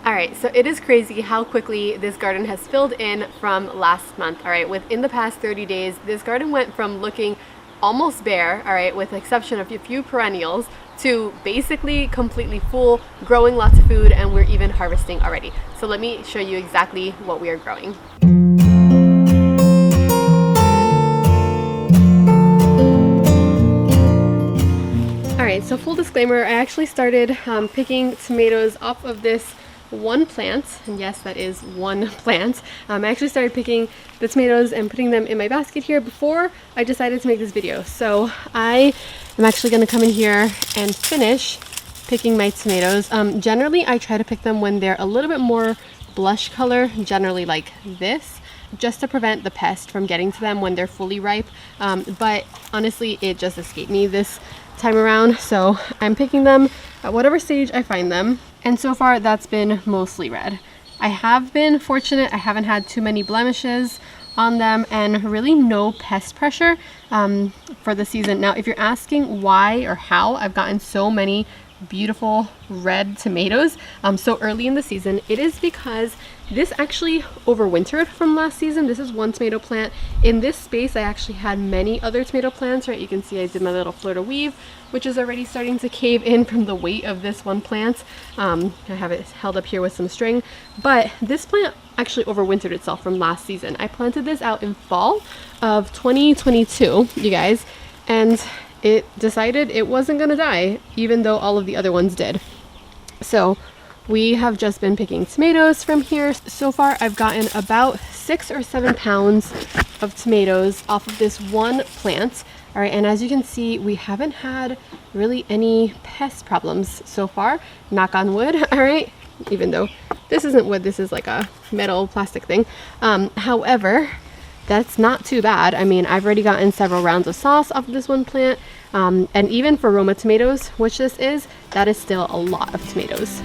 All right, so it is crazy how quickly this garden has filled in from last month. All right, within the past 30 days, this garden went from looking almost bare, all right, with the exception of a few perennials, to basically completely full, growing lots of food, and we're even harvesting already. So let me show you exactly what we are growing. Alright, so full disclaimer, I actually started picking tomatoes off of this one plant, and yes, that is one plant. I actually started picking the tomatoes and putting them in my basket here before I decided to make this video. So I am actually going to come in here and finish picking my tomatoes. Generally, I try to pick them when they're a little bit more blush color, generally like this, just to prevent the pest from getting to them when they're fully ripe. But honestly, it just escaped me this time around, so I'm picking them at whatever stage I find them, and so far that's been mostly red. I have been fortunate, I haven't had too many blemishes on them and really no pest pressure for the season. Now if you're asking why or how I've gotten so many beautiful red tomatoes so early in the season, it is because this actually overwintered from last season. This is one tomato plant. In this space I actually had many other tomato plants, right? You can see I did my little fleur-de-weave, which is already starting to cave in from the weight of this one plant. I have it held up here with some string, but this plant actually overwintered itself from last season. I planted this out in fall of 2022, you guys, and it decided it wasn't gonna die, even though all of the other ones did. So we have just been picking tomatoes from here. So far I've gotten about 6 or 7 pounds of tomatoes off of this one plant. All right, and as you can see, we haven't had really any pest problems so far, knock on wood. All right, even though this isn't wood, this is like a metal plastic thing. However, that's not too bad. I mean, I've already gotten several rounds of sauce off of this one plant, and even for Roma tomatoes, which this is, that is still a lot of tomatoes.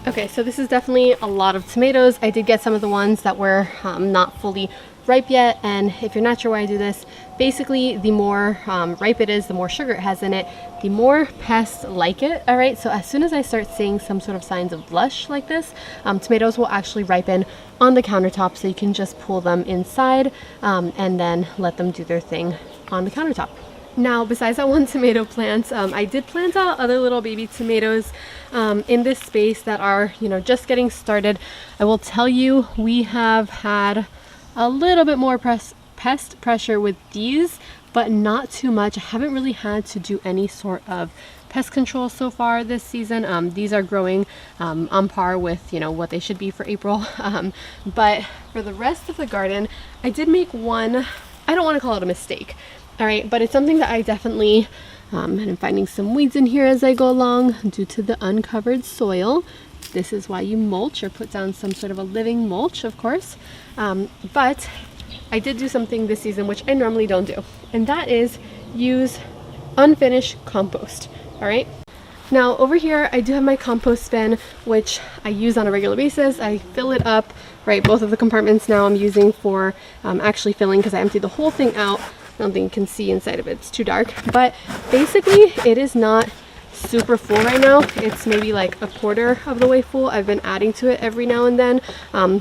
Okay, so this is definitely a lot of tomatoes. I did get some of the ones that were not fully ripe yet, and if you're not sure why I do this, basically the more ripe it is, the more sugar it has in it, the more pests like it. All right, so as soon as I start seeing some sort of signs of blush like this, tomatoes will actually ripen on the countertop, so you can just pull them inside and then let them do their thing on the countertop. Now, besides that one tomato plant, I did plant out other little baby tomatoes in this space that are, you know, just getting started. I will tell you, we have had a little bit more pest pressure with these, but not too much. I haven't really had to do any sort of pest control so far this season. These are growing on par with, you know, what they should be for April. But for the rest of the garden, I did make one, I don't want to call it a mistake. All right, but it's something that I definitely, and I'm finding some weeds in here as I go along due to the uncovered soil. This is why you mulch or put down some sort of a living mulch, of course. But I did do something this season which I normally don't do, and that is use unfinished compost. All right. Now over here, I do have my compost bin, which I use on a regular basis. I fill it up, right? Both of the compartments now I'm using for actually filling, because I emptied the whole thing out. I don't think you can see inside of it, it's too dark, but basically it is not super full right now. It's maybe like a quarter of the way full. I've been adding to it every now and then,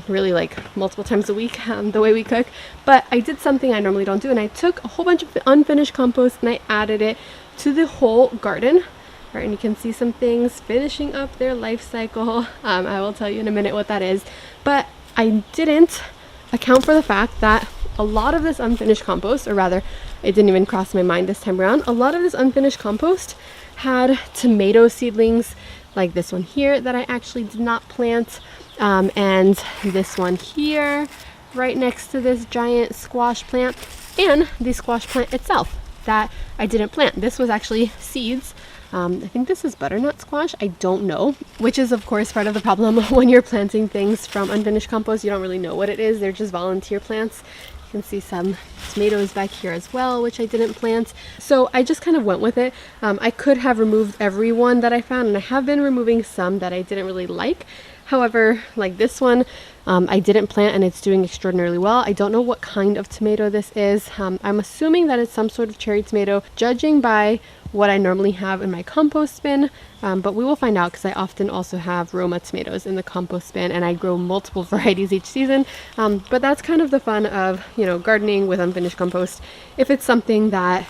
really like multiple times a week, the way we cook. But I did something I normally don't do, and I took a whole bunch of unfinished compost and I added it to the whole garden. Right, and you can see some things finishing up their life cycle. I will tell you in a minute what that is, but I didn't account for the fact that a lot of this unfinished compost, or rather, it didn't even cross my mind this time around, a lot of this unfinished compost had tomato seedlings like this one here that I actually did not plant, and this one here right next to this giant squash plant, and the squash plant itself that I didn't plant. This was actually seeds I think this is butternut squash. I don't know, which is of course part of the problem when you're planting things from unfinished compost. You don't really know what it is. They're just volunteer plants. You can see some tomatoes back here as well, which I didn't plant. So I just kind of went with it. I could have removed every one that I found, and I have been removing some that I didn't really like. However, like this one, I didn't plant and it's doing extraordinarily well. I don't know what kind of tomato this is. I'm assuming that it's some sort of cherry tomato, judging by what I normally have in my compost bin, but we will find out because I often also have Roma tomatoes in the compost bin and I grow multiple varieties each season. But that's kind of the fun of, you know, gardening with unfinished compost. If it's something that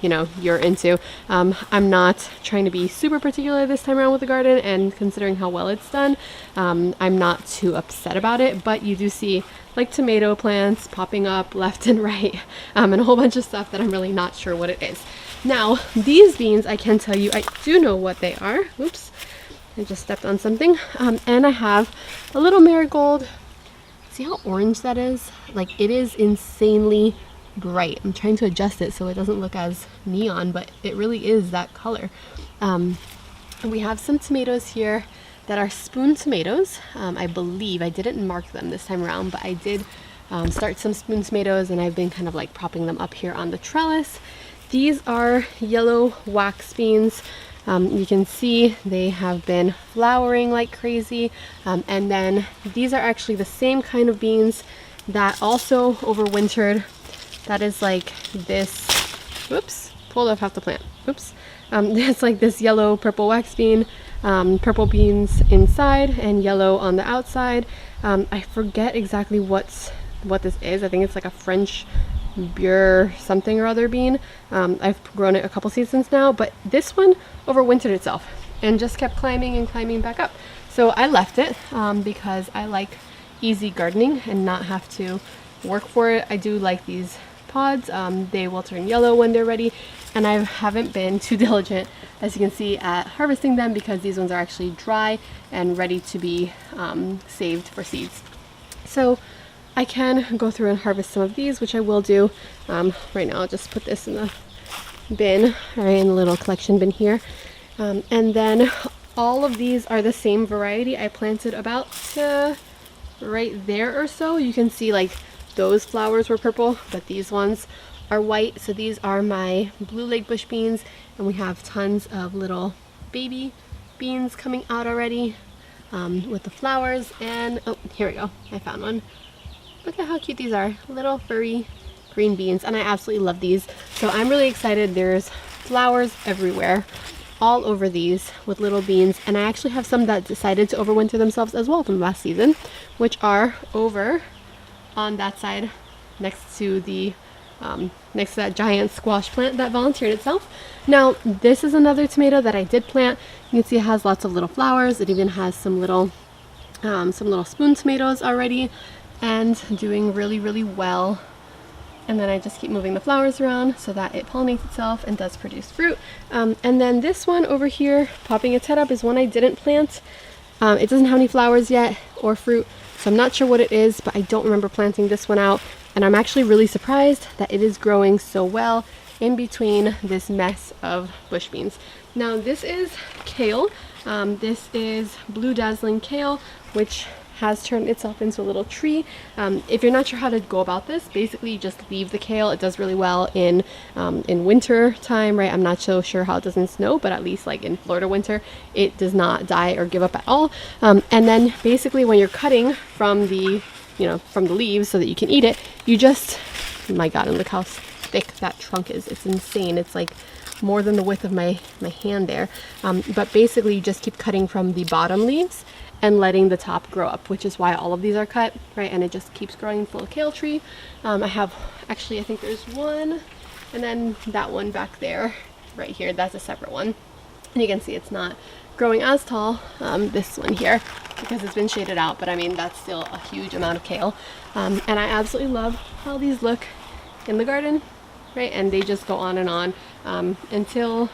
you know you're into. I'm not trying to be super particular this time around with the garden, and considering how well it's done, I'm not too upset about it. But you do see like tomato plants popping up left and right, and a whole bunch of stuff that I'm really not sure what it is. Now these beans, I can tell you I do know what they are. Oops, I just stepped on something. And I have a little marigold. See how orange that is? Like, it is insanely bright. I'm trying to adjust it so it doesn't look as neon, but it really is that color. We have some tomatoes here that are spoon tomatoes. I believe I didn't mark them this time around, but I did start some spoon tomatoes, and I've been kind of like propping them up here on the trellis. These are yellow wax beans. You can see they have been flowering like crazy, and then these are actually the same kind of beans that also overwintered. That is like this, whoops, pulled off half the plant, oops. It's like this yellow purple wax bean, purple beans inside and yellow on the outside. I forget exactly what this is. I think it's like a French beurre something or other bean. I've grown it a couple seasons now, but this one overwintered itself and just kept climbing and climbing back up. So I left it because I like easy gardening and not have to work for it. I do like these pods. They will turn yellow when they're ready, and I haven't been too diligent, as you can see, at harvesting them because these ones are actually dry and ready to be saved for seeds. So I can go through and harvest some of these, which I will do. Right now I'll just put this in the bin, or in the little collection bin here. And then all of these are the same variety. I planted about right there or so. You can see like those flowers were purple, but these ones are white. So these are my blue lake bush beans, and we have tons of little baby beans coming out already with the flowers. And oh, here we go, I found one. Look at how cute these are, little furry green beans, and I absolutely love these. So I'm really excited. There's flowers everywhere, all over these with little beans, and I actually have some that decided to overwinter themselves as well from last season, which are over on that side next to the next to that giant squash plant that volunteered itself. Now this is another tomato that I did plant. You can see it has lots of little flowers. It even has some little spoon tomatoes already, and doing really well. And then I just keep moving the flowers around so that it pollinates itself and does produce fruit. And then this one over here popping its head up is one I didn't plant. It doesn't have any flowers yet or fruit, so I'm not sure what it is, but I don't remember planting this one out. And I'm actually really surprised that it is growing so well in between this mess of bush beans. Now this is kale. This is blue dazzling kale, which has turned itself into a little tree. If you're not sure how to go about this, basically you just leave the kale. It does really well in winter time, right? I'm not so sure how it does in snow, but at least like in Florida winter, it does not die or give up at all. And then basically when you're cutting from the leaves so that you can eat it, you just, oh my God, and look how thick that trunk is. It's insane. It's like more than the width of my hand there. But basically you just keep cutting from the bottom leaves and letting the top grow up, which is why all of these are cut, right? And it just keeps growing full kale tree. I have, actually, I think there's one, and then that one back there, right here, that's a separate one. And you can see it's not growing as tall, this one here, because it's been shaded out, but I mean, that's still a huge amount of kale. And I absolutely love how these look in the garden, right? And they just go on and on until,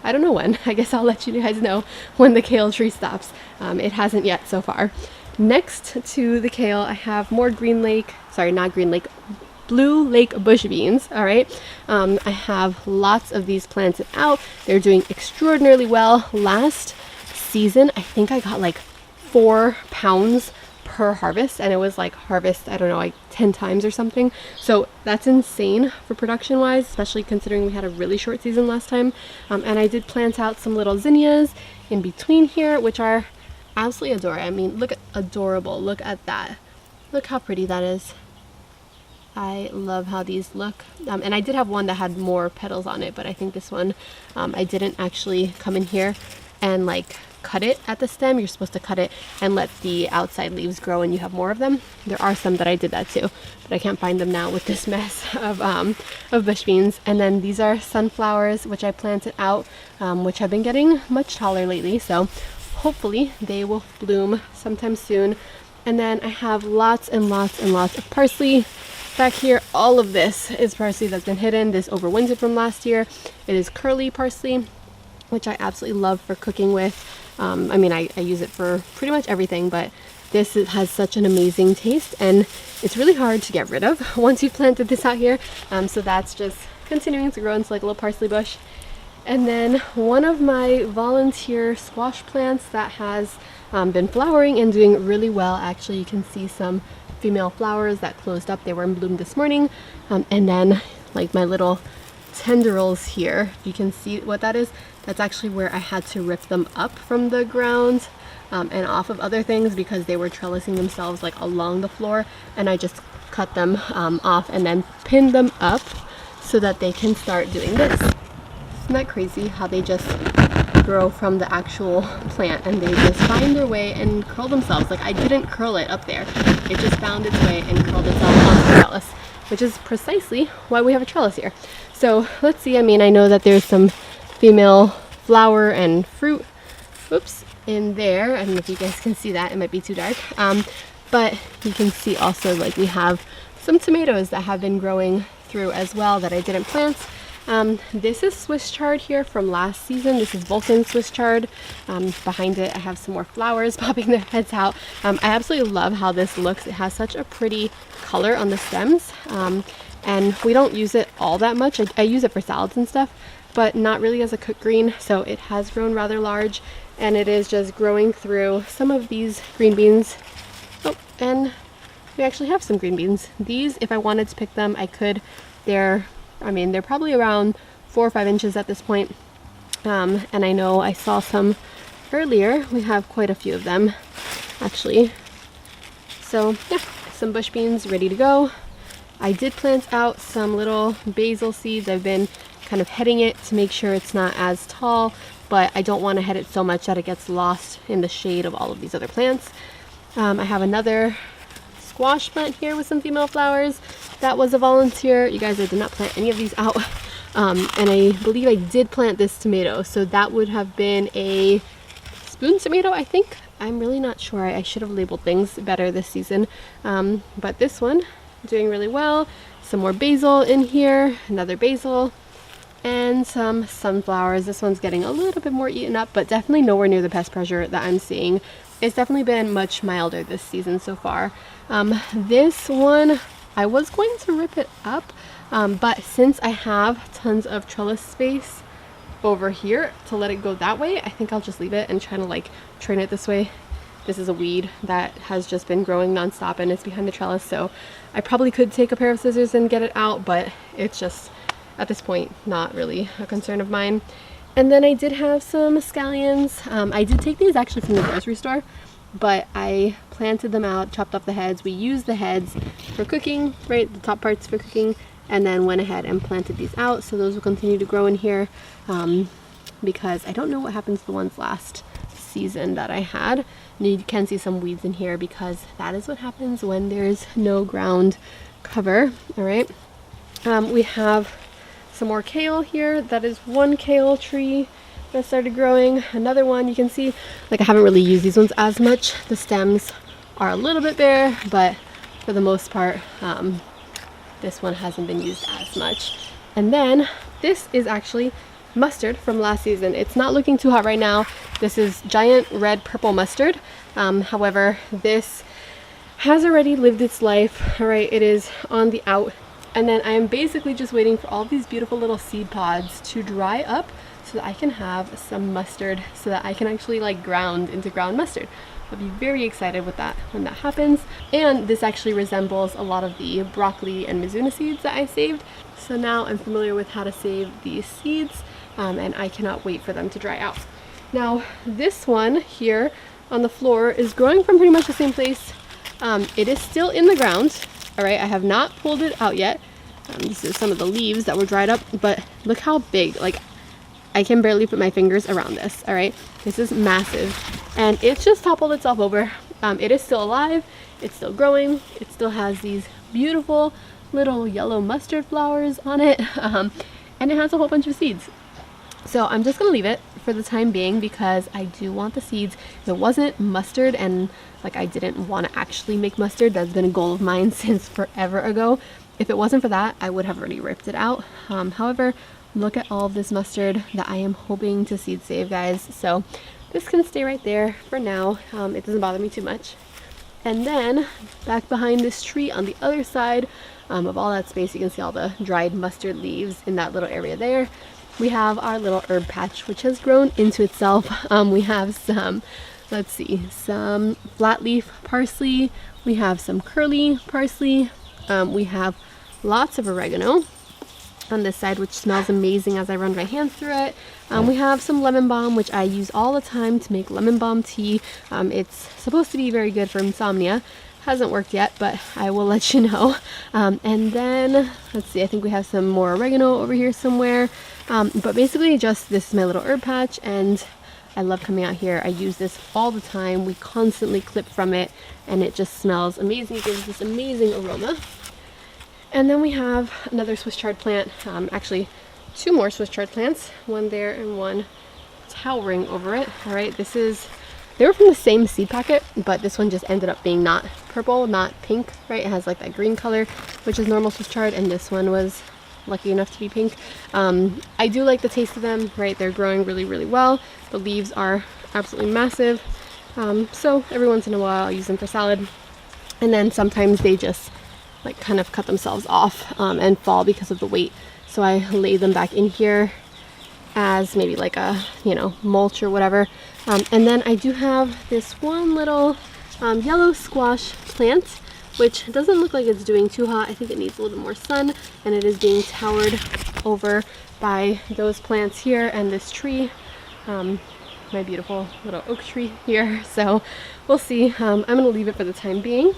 I don't know when. I guess I'll let you guys know when the kale tree stops. It hasn't yet so far. Next to the kale, I have more Green Lake, sorry, not Green Lake, blue lake bush beans. All right, I have lots of these planted out. They're doing extraordinarily well. Last season I think I got like 4 pounds per harvest, and it was like harvest, I don't know, like 10 times or something. So that's insane for production wise, especially considering we had a really short season last time. And I did plant out some little zinnias in between here, which are absolutely adorable. I mean, look at adorable. Look at that. Look how pretty that is. I love how these look. And I did have one that had more petals on it, but I think this one, I didn't actually come in here and like cut it at the stem. You're supposed to cut it and let the outside leaves grow and you have more of them. There are some that I did that too, but I can't find them now with this mess of bush beans. And then these are sunflowers, which I planted out, which have been getting much taller lately. So hopefully they will bloom sometime soon. And then I have lots and lots and lots of parsley back here. All of this is parsley that's been hidden. This overwintered from last year. It is curly parsley, which I absolutely love for cooking with. I mean, I use it for pretty much everything, but this has such an amazing taste, and it's really hard to get rid of once you've planted this out here. So that's just continuing to grow into like a little parsley bush. And then one of my volunteer squash plants that has been flowering and doing really well. Actually, you can see some female flowers that closed up. They were in bloom this morning. And then like my little tendrils here, you can see what that is. That's actually where I had to rip them up from the ground and off of other things because they were trellising themselves like along the floor, and I just cut them off and then pinned them up so that they can start doing this. Isn't that crazy how they just grow from the actual plant and they just find their way and curl themselves? Like I didn't curl it up there, it just found its way and curled itself onto the trellis, which is precisely why we have a trellis here. So let's see. I mean, I know that there's some female flower and fruit, oops, in there. I don't know if you guys can see that, it might be too dark, but you can see also like we have some tomatoes that have been growing through as well that I didn't plant. This is Swiss chard here from last season. This is Vulcan Swiss chard. Behind it I have some more flowers popping their heads out. I absolutely love how this looks. It has such a pretty color on the stems, and we don't use it all that much. I use it for salads and stuff, but not really as a cooked green. So it has grown rather large, and it is just growing through some of these green beans. Oh, and we actually have some green beans. These, if I wanted to pick them, I could. They're probably around 4 or 5 inches at this point. And I know I saw some earlier. We have quite a few of them actually. So yeah, some bush beans ready to go. I did plant out some little basil seeds. I've been kind of heading it to make sure it's not as tall, but I don't want to head it so much that it gets lost in the shade of all of these other plants. I have another squash plant here with some female flowers. That was a volunteer. You guys, I did not plant any of these out. And I believe I did plant this tomato, so that would have been a spoon tomato, I think. I'm really not sure. I should have labeled things better this season. But this one doing really well. Some more basil in here, another basil, and some sunflowers. This one's getting a little bit more eaten up, but definitely nowhere near the pest pressure that I'm seeing. It's definitely been much milder this season so far. This one, I was going to rip it up, but since I have tons of trellis space over here to let it go that way, I think I'll just leave it and try to like train it this way. This is a weed that has just been growing nonstop and it's behind the trellis, so I probably could take a pair of scissors and get it out, but it's just at this point not really a concern of mine. And then I did have some scallions. I did take these actually from the grocery store, but I planted them out, chopped off the heads. We used the heads for cooking, right, the top parts for cooking, and then went ahead and planted these out, so those will continue to grow in here, because I don't know what happened to the ones last season that I had. And you can see some weeds in here because that is what happens when there's no ground cover. All right, we have some more kale here. That is one kale tree that started growing. Another one, you can see, like, I haven't really used these ones as much. The stems are a little bit bare, but for the most part, this one hasn't been used as much. And then this is actually mustard from last season. It's not looking too hot right now. This is giant red purple mustard. However, this has already lived its life. All right, it is on the And then I am basically just waiting for all these beautiful little seed pods to dry up so that I can have some mustard, so that I can actually like ground into ground mustard. I'll be very excited with that when that happens. And this actually resembles a lot of the broccoli and Mizuna seeds that I saved. So now I'm familiar with how to save these seeds, and I cannot wait for them to dry out. Now this one here on the floor is growing from pretty much the same place. It is still in the ground. All right, I have not pulled it out yet. This is some of the leaves that were dried up, but look how big. Like, I can barely put my fingers around this. All right, this is massive, and it's just toppled itself over. It is still alive, it's still growing, it still has these beautiful little yellow mustard flowers on it, and it has a whole bunch of seeds. So I'm just gonna leave it for the time being because I do want the seeds. If it wasn't mustard and like I didn't want to actually make mustard, that's been a goal of mine since forever ago. If it wasn't for that, I would have already ripped it out. However, look at all of this mustard that I am hoping to seed save, guys. So this can stay right there for now. It doesn't bother me too much. And then back behind this tree on the other side of all that space, you can see all the dried mustard leaves in that little area there. We have our little herb patch, which has grown into itself. We have some, let's see, some flat leaf parsley. We have some curly parsley. We have lots of oregano on this side, which smells amazing as I run my hands through it. We have some lemon balm, which I use all the time to make lemon balm tea. It's supposed to be very good for insomnia. Hasn't worked yet, but I will let you know. And then, let's see, I think we have some more oregano over here somewhere. But basically just, this is my little herb patch, and I love coming out here. I use this all the time. We constantly clip from it, and it just smells amazing. It gives this amazing aroma. And then we have another Swiss chard plant, actually two more Swiss chard plants, one there and one towering over it. All right, they were from the same seed packet, but this one just ended up being not purple, not pink, right? It has like that green color, which is normal Swiss chard, and this one was lucky enough to be pink. I do like the taste of them, right? They're growing really, really well. The leaves are absolutely massive. So every once in a while I'll use them for salad. And then sometimes they just like kind of cut themselves off and fall because of the weight. So I lay them back in here as maybe like a, mulch or whatever. And then I do have this one little yellow squash plant, which doesn't look like it's doing too hot. I think it needs a little more sun, and it is being towered over by those plants here and this tree, my beautiful little oak tree here. So we'll see. I'm gonna leave it for the time being.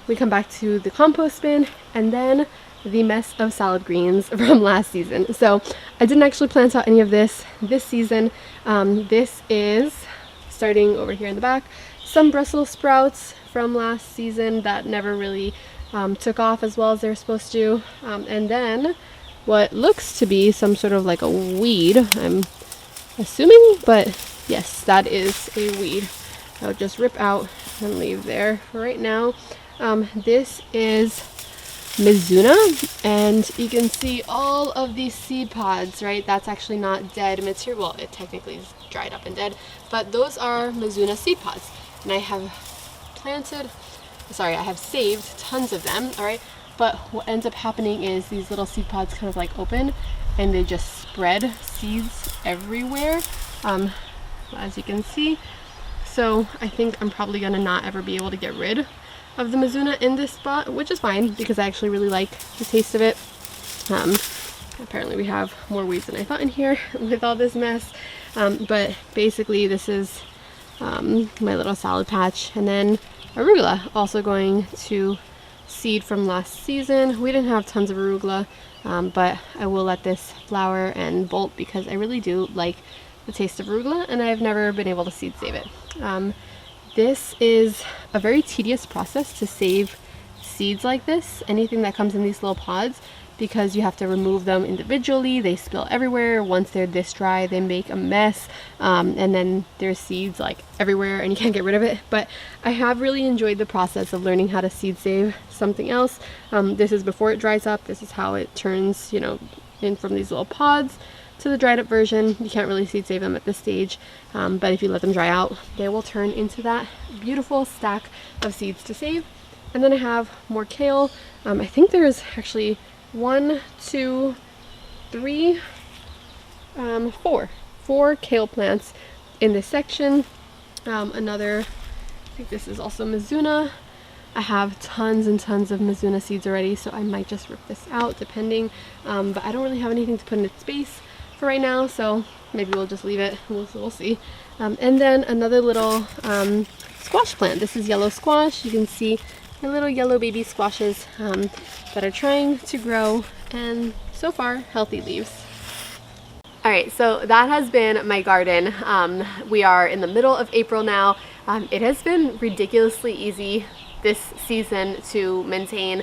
We come back to the compost bin, and then the mess of salad greens from last season. So I didn't actually plant out any of this season. This is, starting over here in the back, some Brussels sprouts from last season that never really took off as well as they're supposed to. And then what looks to be some sort of like a weed, I'm assuming, but yes, that is a weed. I'll just rip out and leave there for right now. This is Mizuna, and you can see all of these seed pods, right? That's actually not dead material. Well, it technically is dried up and dead, but those are Mizuna seed pods, and I have saved tons of them. All right, but what ends up happening is these little seed pods kind of like open, and they just spread seeds everywhere, as you can see. So I think I'm probably gonna not ever be able to get rid of the Mizuna in this spot, which is fine because I actually really like the taste of it. Apparently we have more weeds than I thought in here with all this mess. But basically this is my little salad patch, and then arugula, also going to seed from last season. We didn't have tons of arugula, but I will let this flower and bolt because I really do like the taste of arugula, and I've never been able to seed save it. This is a very tedious process to save seeds like this, anything that comes in these little pods, because you have to remove them individually. They spill everywhere. Once they're this dry, they make a mess, and then there's seeds like everywhere and you can't get rid of it. But I have really enjoyed the process of learning how to seed save something else. This is before it dries up. This is how it turns, in from these little pods to the dried up version. You can't really seed save them at this stage, but if you let them dry out, they will turn into that beautiful stack of seeds to save. And then I have more kale. I think there's actually one, two, three, four kale plants in this section. Another, I think this is also Mizuna. I have tons and tons of Mizuna seeds already, so I might just rip this out depending, but I don't really have anything to put in its space for right now, so maybe we'll just leave it. We'll see. And then another little squash plant. This is yellow squash. You can see the little yellow baby squashes that are trying to grow, and so far healthy leaves. Alright, so that has been my garden. We are in the middle of April now. It has been ridiculously easy this season to maintain,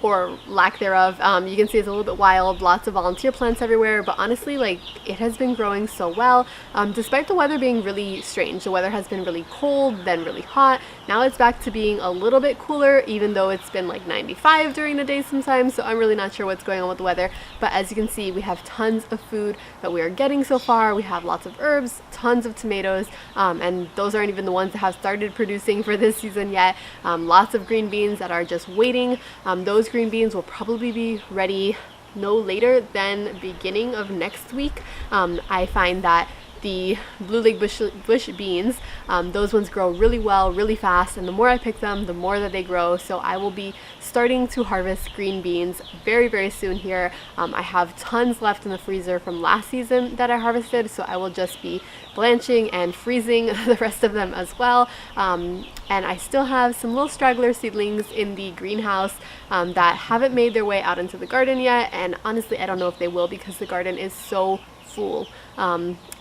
or lack thereof. You can see it's a little bit wild, lots of volunteer plants everywhere, but honestly, like, it has been growing so well, despite the weather being really strange. The weather has been really cold, then really hot. Now it's back to being a little bit cooler, even though it's been like 95 during the day sometimes, so I'm really not sure what's going on with the weather. But as you can see, we have tons of food that we are getting so far. We have lots of herbs, tons of tomatoes, and those aren't even the ones that have started producing for this season yet. Lots of green beans that are just waiting. Those green beans will probably be ready no later than beginning of next week. I find that the blue leg bush beans, those ones grow really well, really fast, and the more I pick them, the more that they grow. So I will be starting to harvest green beans very, very soon here. I have tons left in the freezer from last season that I harvested, so I will just be blanching and freezing the rest of them as well. And I still have some little straggler seedlings in the greenhouse that haven't made their way out into the garden yet, and honestly I don't know if they will, because the garden is so full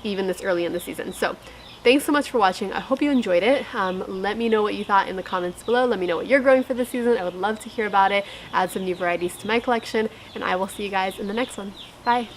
even this early in the season. So thanks so much for watching. I hope you enjoyed it. Let me know what you thought in the comments below. Let me know what you're growing for this season. I would love to hear about it. Add some new varieties to my collection, and I will see you guys in the next one. Bye.